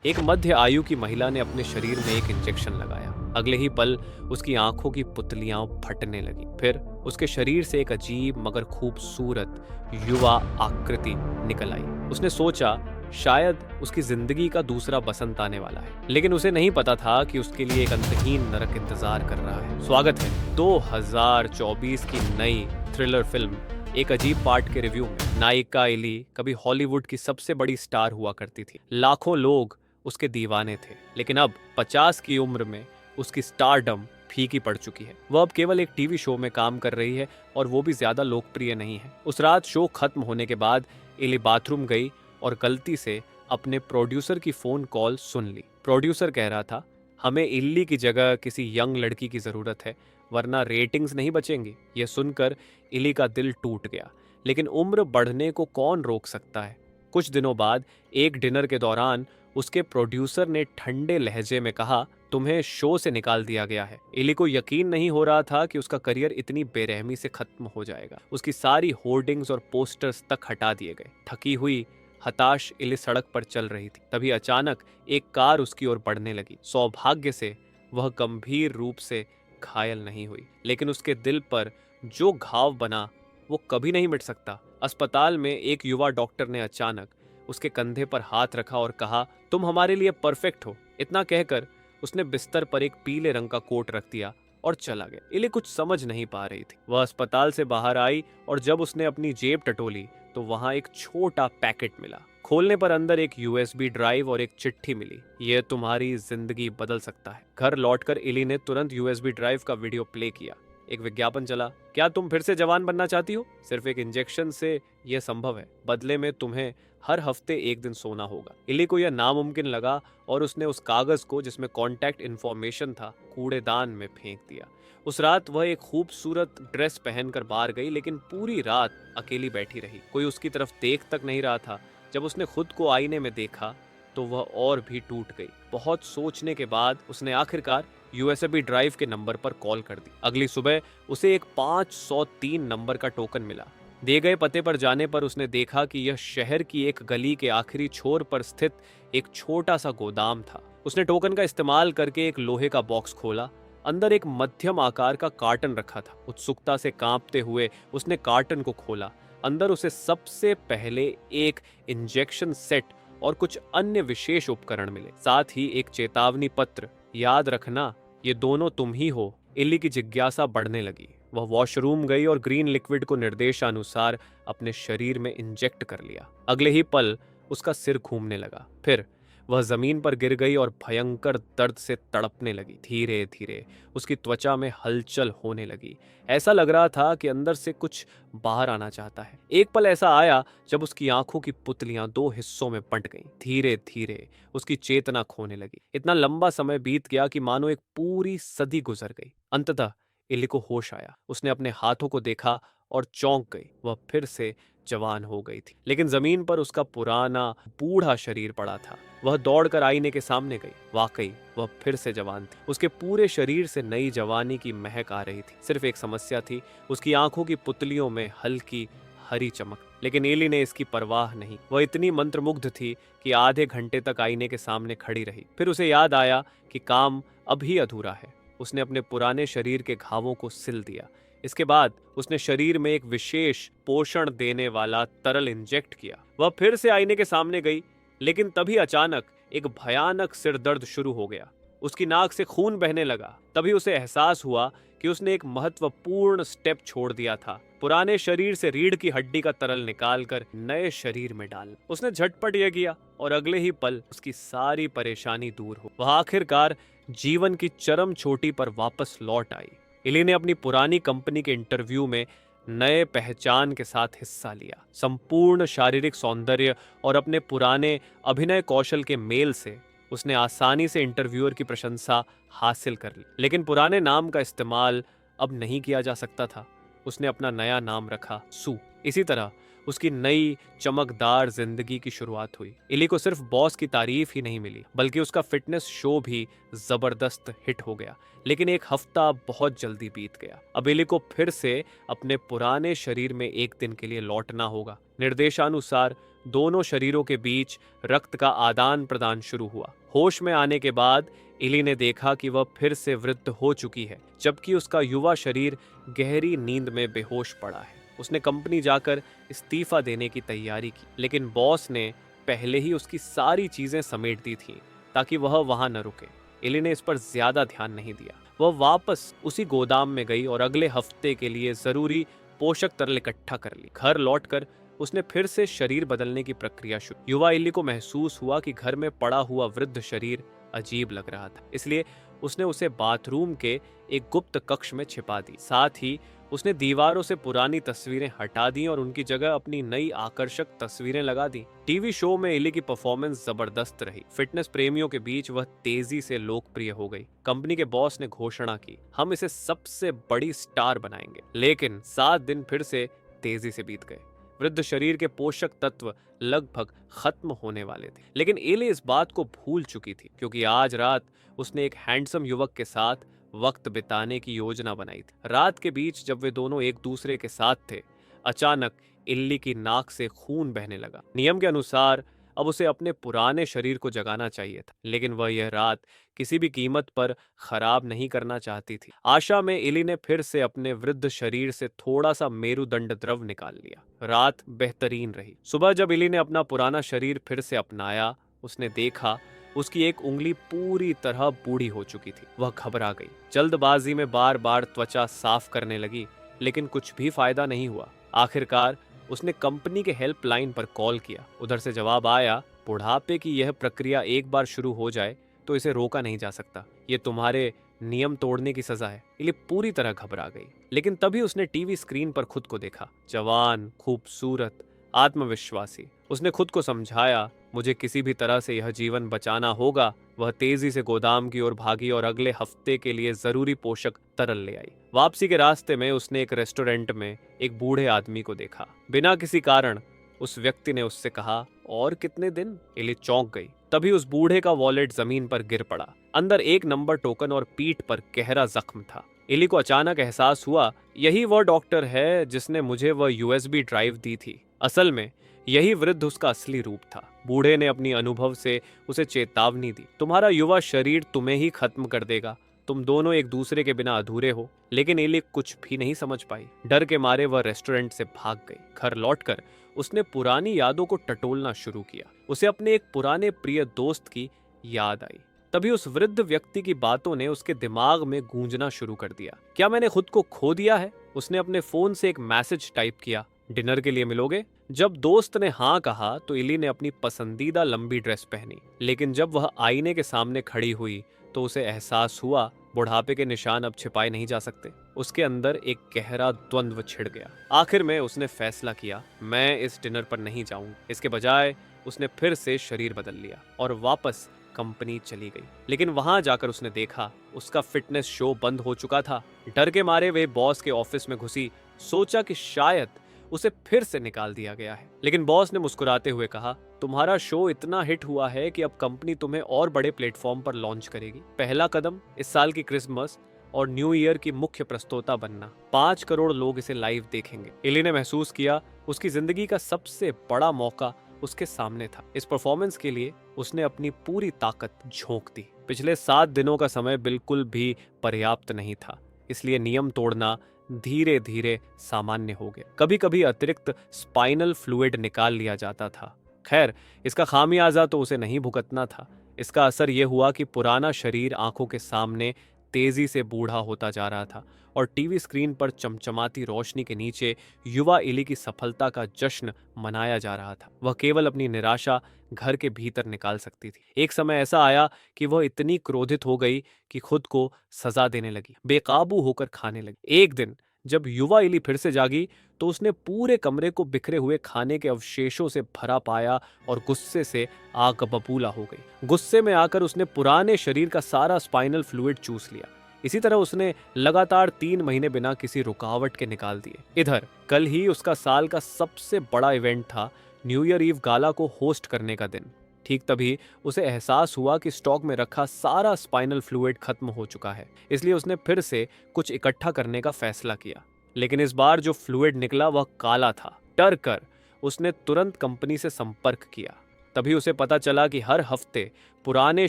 एक मध्य आयु की महिला ने अपने शरीर में एक इंजेक्शन लगाया। अगले ही पल उसकी आंखों की पुतलियां फटने लगी। फिर उसके शरीर से एक अजीब मगर खूबसूरत युवा आकृति निकल आई। उसने सोचा शायद उसकी जिंदगी का दूसरा बसंत आने वाला है, लेकिन उसे नहीं पता था कि उसके लिए एक अंतहीन नरक इंतजार कर रहा है। स्वागत है 2024 की नई थ्रिलर फिल्म एक अजीब पार्ट के रिव्यू में। नायिका इली कभी हॉलीवुड की सबसे बड़ी स्टार हुआ करती थी। लाखों लोग उसके दीवाने थे, लेकिन अब 50 की उम्र में उसकी स्टारडम फीकी पड़ चुकी है। वह अब केवल एक टीवी शो में काम कर रही है, और वो भी ज्यादा लोकप्रिय नहीं है। उस रात शो खत्म होने के बाद इली बाथरूम गई और गलती से अपने प्रोड्यूसर की फोन कॉल सुन ली। प्रोड्यूसर कह रहा था, हमें इल्ली की जगह किसी यंग लड़की की जरूरत है, वरना रेटिंग्स नहीं बचेंगी। यह सुनकर इली का दिल टूट गया, लेकिन उम्र बढ़ने को कौन रोक सकता है। कुछ दिनों बाद एक डिनर के दौरान उसके प्रोड्यूसर ने ठंडे लहजे में कहा, तुम्हें शो से निकाल दिया गया है। इली को यकीन नहीं हो रहा था कि उसका करियर इतनी बेरहमी से खत्म हो जाएगा। उसकी सारी होर्डिंग्स और पोस्टर्स तक हटा दिए गए। थकी हुई हताश इली सड़क पर चल रही थी। तभी अचानक एक कार उसकी ओर बढ़ने लगी। सौभाग्य से वह गंभीर रूप से घायल नहीं हुई, लेकिन उसके दिल पर जो घाव बना वो कभी नहीं मिट सकता। अस्पताल में एक युवा डॉक्टर ने अचानक उसके कंधे पर हाथ रखा और कहा, तुम हमारे लिए परफेक्ट हो। इतना कहकर उसने बिस्तर पर एक पीले रंग का कोट रख दिया और चला गया। इले कुछ समझ नहीं पा रही थी। वह अस्पताल से बाहर आई और जब उसने अपनी जेब टटोली तो वहां एक छोटा पैकेट मिला। खोलने पर अंदर एक यूएसबी ड्राइव और एक चिट्ठी मिली। यह तुम्हारी जिंदगी बदल सकता है। घर लौटकर इली ने तुरंत यूएसबी ड्राइव का वीडियो प्ले किया। एक विज्ञापन चला, क्या तुम फिर से जवान बनना चाहती हो? सिर्फ एक इंजेक्शन से यह संभव है। बदले में तुम्हें हर हफ्ते एक दिन सोना होगा। इली को यह नामुमकिन लगा और उसने उस कागज को जिसमें कांटेक्ट इंफॉर्मेशन था कूड़ेदान में फेंक दिया। उस रात वह एक खूबसूरत ड्रेस पहनकर बाहर गई, लेकिन पूरी रात अकेली बैठी रही। कोई उसकी तरफ देख तक नहीं रहा था। जब उसने खुद को आईने में देखा तो वह और भी टूट गई। बहुत सोचने के बाद उसने आखिरकार यूएसबी ड्राइव के नंबर पर कॉल कर दी। अगली सुबह उसे एक 503 नंबर का टोकन मिला। दिए गए पते पर जाने पर उसने देखा कि यह शहर की एक गली के आखिरी छोर पर स्थित एक छोटा सा गोदाम था। उसने टोकन का इस्तेमाल करके एक लोहे का बॉक्स खोला। अंदर एक मध्यम आकार का कार्टन रखा था। उत्सुकता से कांपते हुए उसने कार्टन को खोला। अंदर उसे सबसे पहले एक इंजेक्शन सेट और कुछ अन्य विशेष उपकरण मिले, साथ ही एक चेतावनी पत्र, याद रखना ये दोनों तुम ही हो। इल्ली की जिज्ञासा बढ़ने लगी। वह वॉशरूम गई और ग्रीन लिक्विड को निर्देशानुसार अपने शरीर में इंजेक्ट कर लिया। अगले ही पल उसका सिर घूमने लगा। फिर वह जमीन पर गिर गई और भयंकर दर्द से तड़पने लगी। धीरे धीरे उसकी त्वचा में हलचल होने लगी। ऐसा लग रहा था कि अंदर से कुछ बाहर आना चाहता है। एक पल ऐसा आया जब उसकी आंखों की पुतलियां दो हिस्सों में बंट गईं। धीरे धीरे उसकी चेतना खोने लगी। इतना लंबा समय बीत गया कि मानो एक पूरी सदी गुजर गई। अंततः इल्ली को होश आया। उसने अपने हाथों को देखा और चौंक गई। वह फिर से जवान हो गई थी, लेकिन जमीन पर उसका पुराना बूढ़ा शरीर पड़ा था। वह दौड़कर आईने के सामने गई। वाकई वह फिर से जवान थी। उसके पूरे शरीर से नई जवानी की महक आ रही थी। सिर्फ एक समस्या थी, उसकी आंखों की पुतलियों में हल्की हरी चमक। लेकिन एली ने इसकी परवाह नहीं। वह इतनी मंत्रमुग्ध थी कि आधे घंटे तक आईने के सामने खड़ी रही। फिर उसे याद आया कि काम अभी अधूरा है। उसने अपने पुराने शरीर के घावों को सिल दिया। इसके बाद उसने शरीर में एक विशेष पोषण देने वाला तरल इंजेक्ट किया। वह फिर से आईने के सामने गई, लेकिन तभी अचानक एक भयानक सिरदर्द शुरू हो गया। उसकी नाक से खून बहने लगा। तभी उसे एहसास हुआ कि उसने एक महत्वपूर्ण स्टेप छोड़ दिया था। पुराने शरीर से रीढ़ की हड्डी का तरल निकालकर नए शरीर में डालना। उसने झटपट यह किया और अगले ही पल उसकी सारी परेशानी दूर हो। वह आखिरकार जीवन की चरम चोटी पर वापस लौट आई। इली ने अपनी पुरानी कंपनी के इंटरव्यू में नए पहचान के साथ हिस्सा लिया। संपूर्ण शारीरिक सौंदर्य और अपने पुराने अभिनय कौशल के मेल से उसने आसानी से इंटरव्यूअर की प्रशंसा हासिल कर ली। लेकिन पुराने नाम का इस्तेमाल अब नहीं किया जा सकता था। उसने अपना नया नाम रखा, सू। इसी तरह उसकी नई चमकदार जिंदगी की शुरुआत हुई। इली को सिर्फ बॉस की तारीफ ही नहीं मिली, बल्कि उसका फिटनेस शो भी जबरदस्त हिट हो गया। लेकिन एक हफ्ता बहुत जल्दी बीत गया। अब इली को फिर से अपने पुराने शरीर में एक दिन के लिए लौटना होगा। निर्देशानुसार दोनों शरीरों के बीच रक्त का आदान प्रदान शुरू हुआ। होश में आने के बाद इली ने देखा कि वह फिर से वृद्ध हो चुकी है, जबकि उसका युवा शरीर गहरी नींद में बेहोश पड़ा है। उसने कंपनी जाकर इस्तीफा देने की तैयारी की, लेकिन बॉस ने पहले ही उसकी सारी चीजें समेट दी थी ताकि वह वहां न रुके। इली ने इस पर ज्यादा ध्यान नहीं दिया। वह वापस उसी गोदाम में गई और अगले हफ्ते के लिए जरूरी पोषक तरल इकट्ठा कर ली। घर लौटकर उसने फिर से शरीर बदलने की प्रक्रिया शुरू। युवा इली को महसूस हुआ कि घर में पड़ा हुआ वृद्ध शरीर अजीब लग रहा था, इसलिए उसने उसे बाथरूम के एक गुप्त कक्ष में छिपा दी। साथ ही उसने दीवारों से पुरानी तस्वीरें हटा दी और उनकी जगह अपनी नई आकर्षक तस्वीरें लगा दी। टीवी शो में इली की परफॉर्मेंस जबरदस्त रही। फिटनेस प्रेमियों के बीच वह तेजी से लोकप्रिय हो गई। कंपनी के बॉस ने घोषणा की, हम इसे सबसे बड़ी स्टार बनाएंगे। लेकिन 7 दिन फिर से तेजी से बीत गए। वृद्ध शरीर के पोषक तत्व लगभग खत्म होने वाले थे, लेकिन इली इस बात को भूल चुकी थी, क्योंकि आज रात उसने एक हैंडसम युवक के साथ वक्त बिताने की योजना बनाई थी। रात के बीच जब वे दोनों एक दूसरे के साथ थे, अचानक इल्ली की नाक से खून बहने लगा। नियम के अनुसार अब उसे अपने पुराने शरीर को जगाना चाहिए था, लेकिन वह यह रात किसी भी कीमत पर खराब नहीं करना चाहती थी। आशा में इली ने फिर से अपने वृद्ध शरीर से थोड़ा सा मेरुदंड द्रव निकाल लिया। रात बेहतरीन रही। सुबह जब इली ने अपना पुराना शरीर फिर से अपनाया, उसने देखा उसकी एक उंगली पूरी तरह बूढ़ी हो चुकी थी। वह घबरा गई। जल्दबाजी में बार बार त्वचा साफ करने लगी, लेकिन कुछ भी फायदा नहीं हुआ। आखिरकार उसने कंपनी के हेल्पलाइन पर कॉल किया। उधर से जवाब आया, बुढ़ापे की यह प्रक्रिया एक बार शुरू हो जाए तो इसे रोका नहीं जा सकता। ये तुम्हारे नियम तोड़ने की सजा है। इली पूरी तरह घबरा गई, लेकिन तभी उसने टीवी स्क्रीन पर खुद को देखा। जवान, खूबसूरत, आत्मविश्वासी। उसने खुद को समझाया, मुझे किसी भी तरह से यह जीवन बचाना होगा। वह तेजी से गोदाम की ओर भागी और अगले हफ्ते के लिए जरूरी पोषक तरल ले आई। वापसी के रास्ते में उसने एक रेस्टोरेंट में एक बूढ़े आदमी को देखा। बिना किसी कारण उस व्यक्ति ने उससे कहा, और कितने दिन? इली चौंक गई। तभी उस बूढ़े का वॉलेट जमीन पर गिर पड़ा। अंदर एक नंबर टोकन और पीठ पर गहरा जख्म था। इली को अचानक एहसास हुआ, यही वह डॉक्टर है जिसने मुझे वह यूएसबी ड्राइव दी थी। असल में यही वृद्ध उसका असली रूप था। बूढ़े ने अपनी अनुभव से उसे चेतावनी दी, तुम्हारा युवा शरीर तुम्हें ही खत्म कर देगा। तुम दोनों एक दूसरे के बिना अधूरे हो। लेकिन इली कुछ भी नहीं समझ पाई। डर के मारे वह रेस्टोरेंट से भाग गई। घर लौटकर उसने पुरानी यादों को टटोलना शुरू किया। उसे अपने एक पुराने प्रिय दोस्त की याद आई। तभी उस वृद्ध व्यक्ति की बातों ने उसके दिमाग में गूंजना शुरू कर दिया। क्या मैंने खुद को खो दिया है? उसने अपने फोन से एक मैसेज टाइप किया, डिनर के लिए मिलोगे? जब दोस्त ने हाँ कहा तो इली ने अपनी पसंदीदा लंबी ड्रेस पहनी, लेकिन जब वह आईने के सामने खड़ी हुई तो उसे एहसास हुआ बुढ़ापे के निशान अब छिपाए नहीं जा सकते। उसके अंदर एक गहरा द्वंद्व छिड़ गया। आखिर में उसने फैसला किया, मैं इस डिनर पर नहीं जाऊंगा। इसके बजाय उसने फिर से शरीर बदल लिया और वापस कंपनी चली गई। लेकिन वहां जाकर उसने देखा उसका फिटनेस शो बंद हो चुका था। डर के मारे वे बॉस के ऑफिस में घुसी। सोचा कि शायद उसे फिर से निकाल दिया गया है, लेकिन बॉस ने मुस्कुराते हुए कहा, तुम्हारा शो इतना हिट हुआ है कि अब कंपनी तुम्हें और बड़े प्लेटफॉर्म पर लॉन्च करेगी। पहला कदम इस साल की क्रिसमस और न्यू ईयर की मुख्य प्रस्तोता बनना। 5 करोड़ लोग इसे लाइव देखेंगे। इली ने महसूस किया उसकी जिंदगी का सबसे बड़ा मौका उसके सामने था। इस परफॉर्मेंस के लिए उसने अपनी पूरी ताकत झोंक दी। पिछले 7 दिनों का समय बिल्कुल भी पर्याप्त नहीं था, इसलिए नियम तोड़ना धीरे धीरे सामान्य हो गया। कभी कभी अतिरिक्त स्पाइनल फ्लूइड निकाल लिया जाता था। खैर, इसका खामियाजा तो उसे नहीं भुगतना था। इसका असर यह हुआ कि पुराना शरीर आंखों के सामने तेजी से बूढ़ा होता जा रहा था और टीवी स्क्रीन पर चमचमाती रोशनी के नीचे युवा इली की सफलता का जश्न मनाया जा रहा था। वह केवल अपनी निराशा घर के भीतर निकाल सकती थी। एक समय ऐसा आया कि वह इतनी क्रोधित हो गई कि खुद को सजा देने लगी, बेकाबू होकर खाने लगी। एक दिन जब युवा इली फिर से जागी तो उसने पूरे कमरे को बिखरे हुए खाने के अवशेषों से भरा पाया और गुस्से से आग बबूला हो गई। गुस्से में आकर उसने पुराने शरीर का सारा स्पाइनल फ्लूइड चूस लिया। इसी तरह उसने लगातार 3 महीने बिना किसी रुकावट के निकाल दिए। इधर कल ही उसका साल का सबसे बड़ा इवेंट था, न्यू ईयर ईव गाला को होस्ट करने का दिन। ठीक तभी उसे एहसास हुआ कि स्टॉक में रखा सारा स्पाइनल फ्लूइड खत्म हो चुका है। इसलिए उसने फिर से कुछ इकट्ठा करने का फैसला किया, लेकिन इस बार जो फ्लूइड निकला वह काला था। डर कर उसने तुरंत कंपनी से संपर्क किया। तभी उसे पता चला कि हर हफ्ते पुराने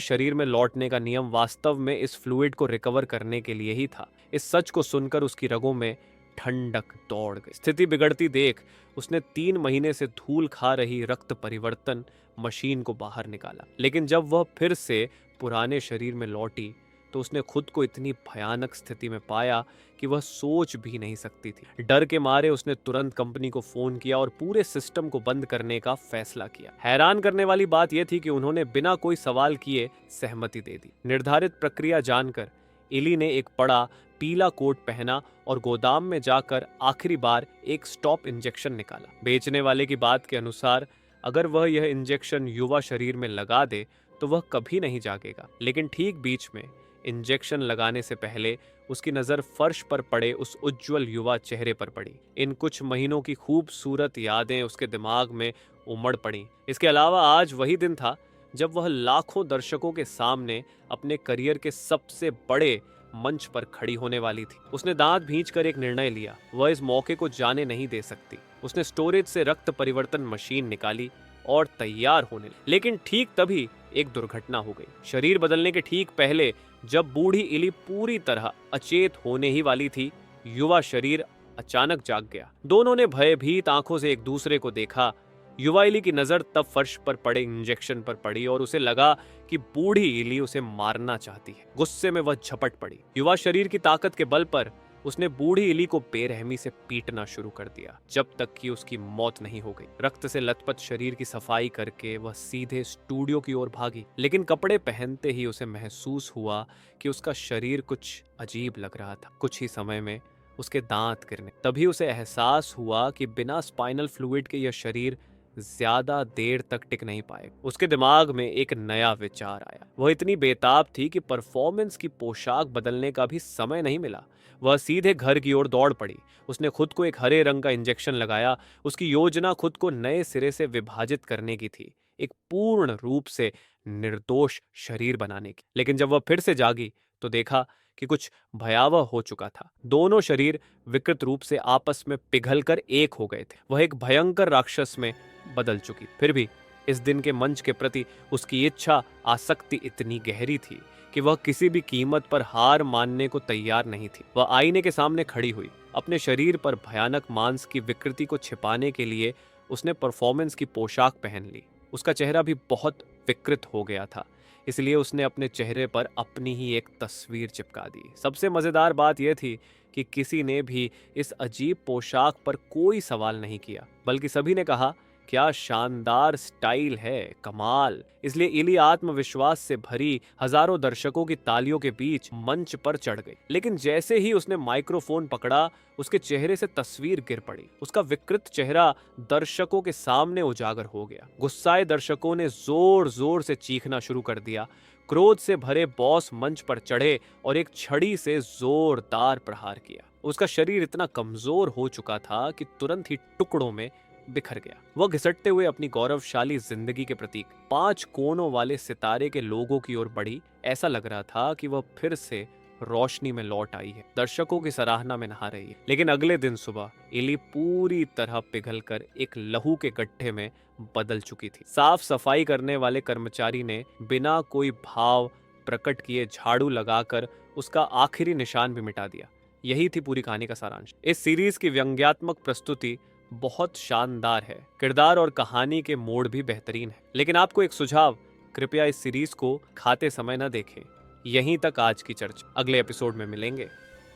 शरीर में लौटने का नियम वास्तव में इस फ्लूइड को रिकवर करने के लिए ही था। इस सच को सुनकर उसकी रगों में ठंडक दौड़ गई। स्थिति बिगड़ती देख उसने 3 महीने से धूल खा रही रक्त परिवर्तन मशीन को बाहर निकाला। लेकिन जब वह फिर से पुराने शरीर में लौटी तो उसने खुद को इतनी भयानक स्थिति में पाया कि वह सोच भी नहीं सकती थी। डर के मारे उसने तुरंत कंपनी को फोन किया और पूरे सिस्टम को बंद करने का फैसला किया। हैरान करने वाली बात यह थी कि उन्होंने बिना कोई सवाल किए सहमति दे दी। निर्धारित प्रक्रिया जानकर इली ने एक बड़ा पीला कोट पहना और गोदाम में जाकर आखिरी बार एक स्टॉप इंजेक्शन निकाला। बेचने वाले की बात के अनुसार अगर वह यह इंजेक्शन युवा शरीर में लगा दे तो वह कभी नहीं जागेगा। लेकिन ठीक बीच में इंजेक्शन लगाने से पहले उसकी नजर फर्श पर पड़े उस उज्जवल युवा चेहरे पर पड़ी। इन कुछ महीनों की खूबसूरत यादें उसके दिमाग में उमड़ पड़ी। इसके अलावा आज वही दिन था जब वह लाखों दर्शकों के सामने अपने करियर के सबसे बड़े मंच पर खड़ी होने वाली थी। उसने दांत भींचकर एक निर्णय लिया, वह इस मौके को जाने नहीं दे सकती। उसने स्टोरेज से रक्त परिवर्तन मशीन निकाली और तैयार होने लगी। लेकिन ठीक तभी एक दुर्घटना हो गई। शरीर बदलने के ठीक पहले जब बूढ़ी इली पूरी तरह अचेत होने ही वाली थी, युवा शरीर अचानक जाग गया। दोनों ने भयभीत आंखों से एक दूसरे को देखा। युवा इली की नजर तब फर्श पर पड़े इंजेक्शन पर पड़ी और उसे लगा कि बूढ़ी इली उसे मारना चाहती है। गुस्से में वह झपट पड़ी। युवा शरीर की ताकत के बल पर उसने बूढ़ी इली को बेरहमी से पीटना शुरू कर दिया जब तक कि उसकी मौत नहीं हो गई। रक्त से लथपथ शरीर की सफाई करके वह सीधे स्टूडियो की ओर भागी। लेकिन कपड़े पहनते ही उसे महसूस हुआ कि उसका शरीर कुछ अजीब लग रहा था। कुछ ही समय में उसके दांत गिरने। तभी उसे एहसास हुआ कि बिना स्पाइनल फ्लूइड के यह शरीर ज्यादा देर तक टिक नहीं पाए। उसके दिमाग में एक नया विचार आया। वह इतनी बेताब थी कि परफॉर्मेंस की पोशाक बदलने का भी समय नहीं मिला। वह सीधे घर की ओर दौड़ पड़ी। उसने खुद को एक हरे रंग का इंजेक्शन लगाया। उसकी योजना खुद को नए सिरे से विभाजित करने की थी, एक पूर्ण रूप से निर्दोष शरीर बनाने की। लेकिन जब वह फिर से जागी तो देखा कि कुछ भयावह हो चुका था। दोनों शरीर विकृत रूप से आपस में पिघलकर एक हो गए थे। वह एक भयंकर राक्षस में बदल चुकी। फिर भी इस दिन के मंच के प्रति उसकी इच्छा, आसक्ति इतनी गहरी थी कि वह किसी भी कीमत पर हार मानने को तैयार नहीं थी। वह आईने के सामने खड़ी हुई। अपने शरीर पर भयानक मांस की विकृति को छिपाने के लिए उसने परफॉर्मेंस की पोशाक पहन ली। उसका चेहरा भी बहुत विकृत हो गया था, इसलिए उसने अपने चेहरे पर अपनी ही एक तस्वीर चिपका दी। सबसे मजेदार बात यह थी कि किसी ने भी इस अजीब पोशाक पर कोई सवाल नहीं किया, बल्कि सभी ने कहा, क्या शानदार स्टाइल है, कमाल। इसलिए इली आत्मविश्वास से भरी हजारों दर्शकों की तालियों के बीच मंच पर चढ़ गई। लेकिन जैसे ही उसने माइक्रोफोन पकड़ा, उसके चेहरे से तस्वीर गिर पड़ी। उसका विकृत चेहरा दर्शकों के सामने उजागर हो गया। गुस्साए दर्शकों ने जोर जोर से चीखना शुरू कर दिया। क्रोध से भरे बॉस मंच पर चढ़े और एक छड़ी से जोरदार प्रहार किया। उसका शरीर इतना कमजोर हो चुका था कि तुरंत ही टुकड़ों में बिखर गया। वह घिसटते हुए अपनी गौरवशाली जिंदगी के प्रतीक 5 कोनों वाले सितारे के लोगों की ओर बढ़ी। ऐसा लग रहा था कि वह फिर से रोशनी में लौट आई है, दर्शकों की सराहना में नहा रही है। लेकिन अगले दिन सुबह इली पूरी तरह पिघलकर एक लहू के गड्ढे में बदल चुकी थी। साफ सफाई करने वाले कर्मचारी ने बिना कोई भाव प्रकट किए झाड़ू लगाकर उसका आखिरी निशान भी मिटा दिया। यही थी पूरी कहानी का सारांश। इस सीरीज की व्यंग्यात्मक प्रस्तुति बहुत शानदार है। किरदार और कहानी के मोड़ भी बेहतरीन है। लेकिन आपको एक सुझाव, कृपया इस सीरीज को खाते समय न देखें। यहीं तक आज की चर्चा। अगले एपिसोड में मिलेंगे।